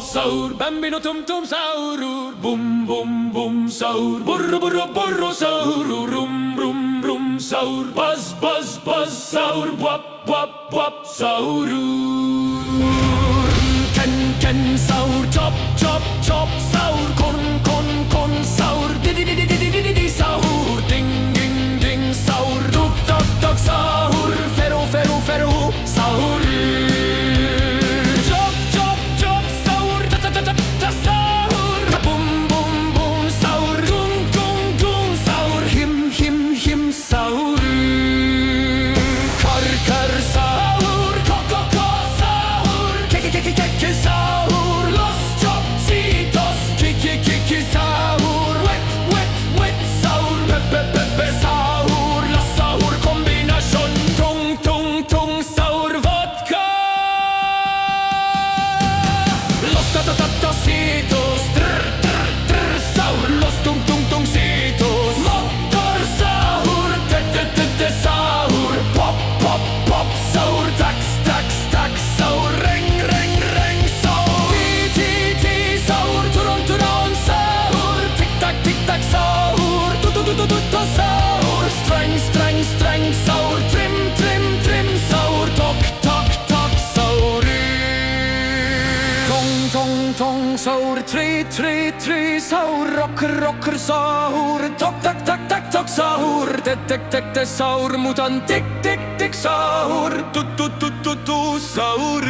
sahur, bambino tum tum sahur, bum bum bum sahur, burro burro burro sahur, rum rum rum sahur, buzz buzz buzz sahur, wap wap wap sahur. Ken ken sahur, chop chop chop sahur, kon kon kon sahur, di di di di di di di di sahur, ding ding ding sahur, tuk tuk tuk sahur, fero fero fero sahur. Chop chop chop sahur, ta ta ta ta ta sahur, bum bum bum sahur, gung gung gung sahur, him him him sahur. Kar kar sahur, ko ko ko sahur, ke ke ke ke ke ke sahur, los chopsitos, ki ki ki ki sahur, wet wet wet sahur, pe pe pe pe sahur, la sahur kombinasjon, tung tung tung sahur vodka. Los ta ta ta ta sitos, trr trr trr sahur, los tung tung tung sitos, motor sahur, te te te te sahur, pop pop pop sahur, tax tax tax sahur, reng reng reng sahur, ti ti ti sahur, turon turon sahur, tik tak tik tak sahur, tu tu tu tu tu tu sahur, streng streng streng sahur, trim trim trim sahur, tok tok tok sahur. Tong tong tong sahur, tri tri tri sahur, rocker rocker sahur, tok tak tak tak tok sahur, tek tek tek tek sahur, mutan tik tik tik sahur, tu tu tu tu tu sahur.